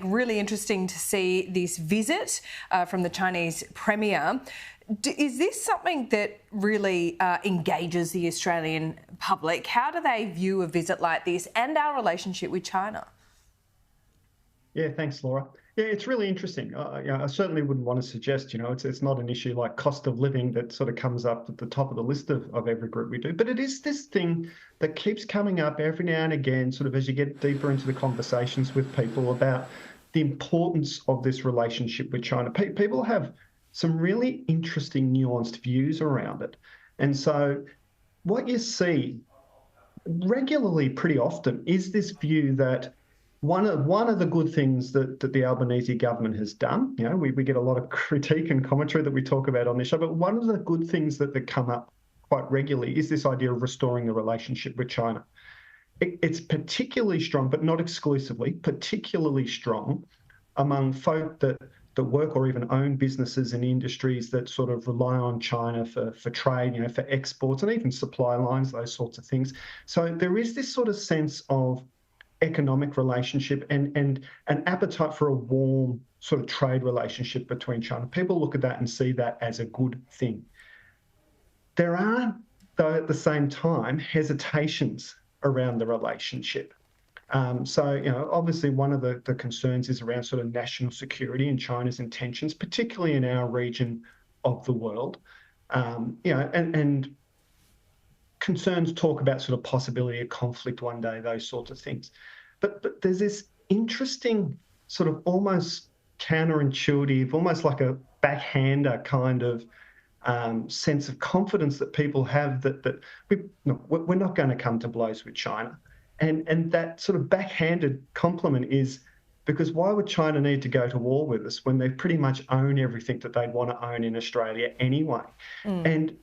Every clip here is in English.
really interesting to see this visit from the Chinese Premier. Is this something that really engages the Australian public? How do they view a visit like this and our relationship with China? Yeah, thanks, Laura. Yeah, it's really interesting. I certainly wouldn't want to suggest, it's not an issue like cost of living that sort of comes up at the top of the list of every group we do. But it is this thing that keeps coming up every now and again, sort of as you get deeper into the conversations with people about the importance of this relationship with China. People have some really interesting, nuanced views around it. And so what you see regularly pretty often is this view that one of the good things that the Albanese government has done, we get a lot of critique and commentary that we talk about on this show, but one of the good things that come up quite regularly is this idea of restoring the relationship with China. It's particularly strong, but not exclusively, particularly strong among folk that work or even own businesses and industries that sort of rely on China for trade, for exports and even supply lines, those sorts of things. So there is this sort of sense of economic relationship and an appetite for a warm sort of trade relationship between China. People look at that and see that as a good thing. There are, though, at the same time, hesitations around the relationship. So, obviously one of the concerns is around sort of national security and China's intentions, particularly in our region of the world. And concerns talk about sort of possibility of conflict one day, those sorts of things. But there's this interesting sort of almost counterintuitive, almost like a backhander kind of sense of confidence that people have that we're not going to come to blows with China. And that sort of backhanded compliment is because why would China need to go to war with us when they pretty much own everything that they'd want to own in Australia anyway? And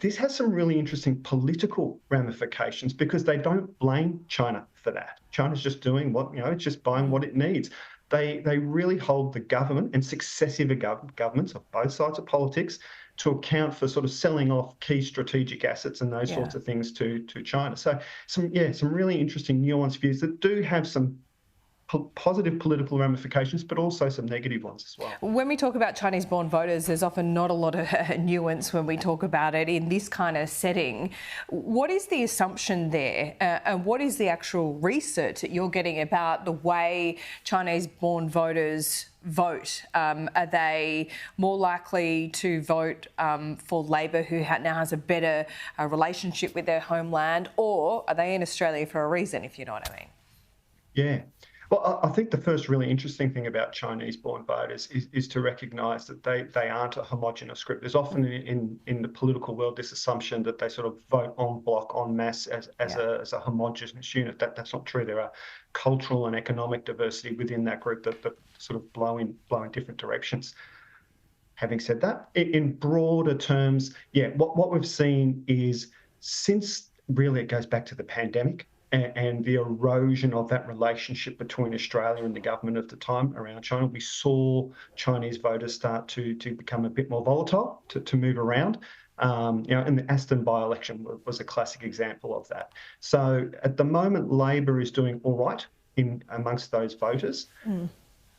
this has some really interesting political ramifications because they don't blame China for that. China's just doing it's just buying what it needs. They really hold the government and successive governments of both sides of politics to account for sort of selling off key strategic assets and those sorts of things to China. So some really interesting nuanced views that do have some positive political ramifications, but also some negative ones as well. When we talk about Chinese-born voters, there's often not a lot of nuance when we talk about it in this kind of setting. What is the assumption there, and what is the actual research that you're getting about the way Chinese-born voters vote? Are they more likely to vote for Labor, who now has a better relationship with their homeland, or are they in Australia for a reason, if you know what I mean? Yeah. Well, I think the first really interesting thing about Chinese-born voters is to recognise that they aren't a homogenous group. There's often in the political world this assumption that they sort of vote en bloc, en masse as a homogenous unit. That's not true. There are cultural and economic diversity within that group that sort of blow in different directions. Having said that, in broader terms, what we've seen is since really it goes back to the pandemic, and the erosion of that relationship between Australia and the government of the time around China, we saw Chinese voters start to become a bit more volatile, to move around. And the Aston by-election was a classic example of that. So at the moment, Labor is doing all right amongst those voters.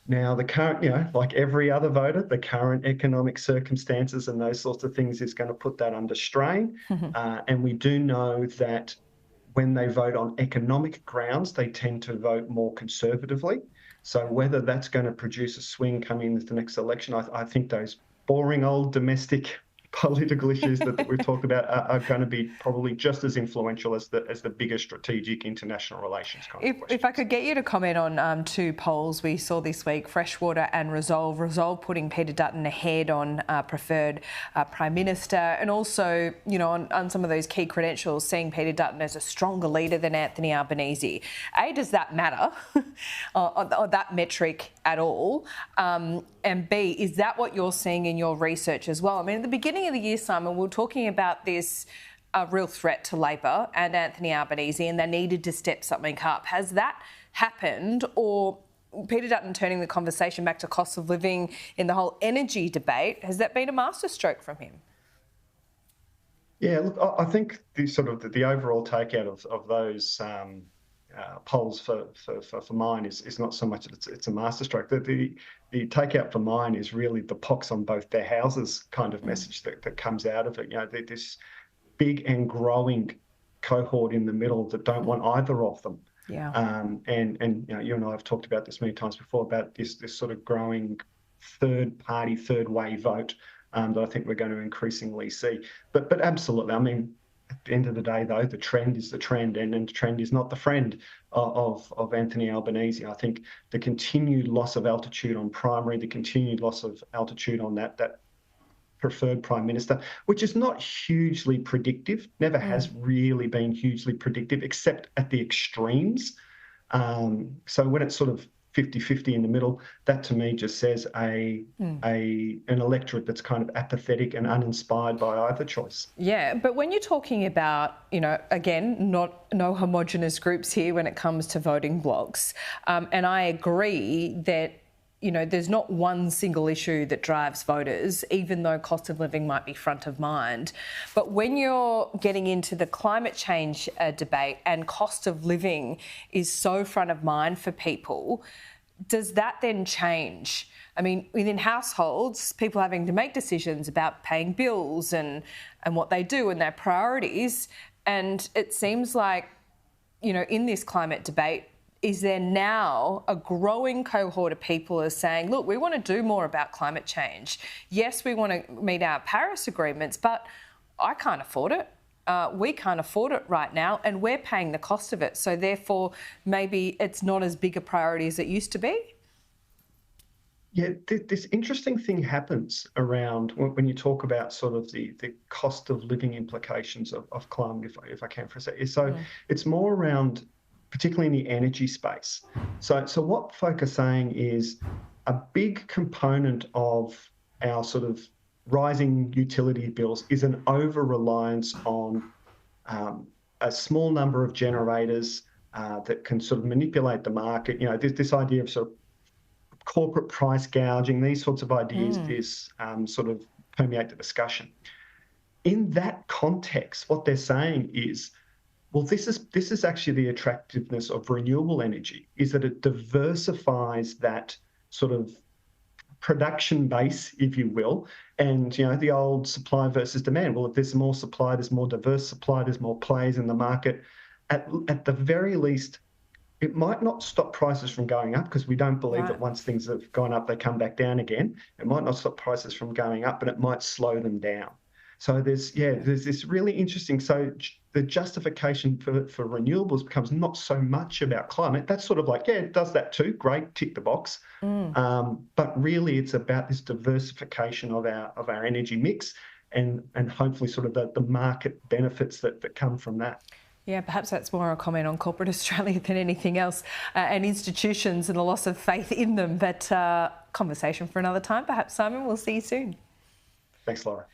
Now, the current, like every other voter, the current economic circumstances and those sorts of things is going to put that under strain. And we do know that when they vote on economic grounds, they tend to vote more conservatively. So whether that's going to produce a swing coming into the next election, I think those boring old domestic political issues that we've talked about are going to be probably just as influential as the bigger strategic international relations kind of If I could get you to comment on two polls we saw this week, Freshwater and Resolve. Resolve putting Peter Dutton ahead on preferred Prime Minister, and also, on some of those key credentials, seeing Peter Dutton as a stronger leader than Anthony Albanese. A, does that matter, or that metric at all? And B, is that what you're seeing in your research as well? I mean, at the beginning of the year, Simon, we were talking about this real threat to Labor and Anthony Albanese, and they needed to step something up. Has that happened, or Peter Dutton turning the conversation back to cost of living in the whole energy debate, has that been a masterstroke from him? Yeah, look, I think the overall takeout of those polls for mine is not so much that it's a masterstroke. The takeout for mine is really the pox on both their houses kind of message that comes out of it. This big and growing cohort in the middle that don't want either of them. Yeah. And you and I have talked about this many times before about this sort of growing third party, third way vote that I think we're going to increasingly see. But absolutely, I mean, at the end of the day, though, the trend is the trend, and the trend is not the friend of Anthony Albanese. I think the continued loss of altitude on primary, the continued loss of altitude on that preferred Prime Minister, which is not hugely predictive, never has really been hugely predictive, except at the extremes. So when it's sort of 50-50 in the middle, that to me just says an electorate that's kind of apathetic and uninspired by either choice. Yeah, but when you're talking about, again, no homogenous groups here when it comes to voting blocks, and I agree that there's not one single issue that drives voters, even though cost of living might be front of mind. But when you're getting into the climate change debate and cost of living is so front of mind for people, does that then change? I mean, within households, people having to make decisions about paying bills and what they do and their priorities. And it seems like, in this climate debate, is there now a growing cohort of people are saying, look, we want to do more about climate change. Yes, we want to meet our Paris agreements, but I can't afford it. We can't afford it right now, and we're paying the cost of it. So therefore, maybe it's not as big a priority as it used to be. Yeah, this interesting thing happens around when you talk about sort of the cost of living implications of climate, if I can for a second. So it's more around, particularly in the energy space. So what folk are saying is a big component of our sort of rising utility bills is an over-reliance on a small number of generators that can sort of manipulate the market. This idea of sort of corporate price gouging, these sorts of ideas sort of permeate the discussion. In that context, what they're saying is, well, this is actually the attractiveness of renewable energy, is that it diversifies that sort of production base, if you will, and the old supply versus demand. Well, if there's more supply, there's more diverse supply, there's more players in the market. At the very least, it might not stop prices from going up, because we don't believe that once things have gone up, they come back down again. It might not stop prices from going up, but it might slow them down. So there's this really interesting. So the justification for renewables becomes not so much about climate. That's sort of like, yeah, it does that too. Great, tick the box. But really, it's about this diversification of our energy mix, and hopefully sort of the market benefits that come from that. Yeah, perhaps that's more a comment on corporate Australia than anything else, and institutions and the loss of faith in them. But conversation for another time, perhaps, Simon. We'll see you soon. Thanks, Laura.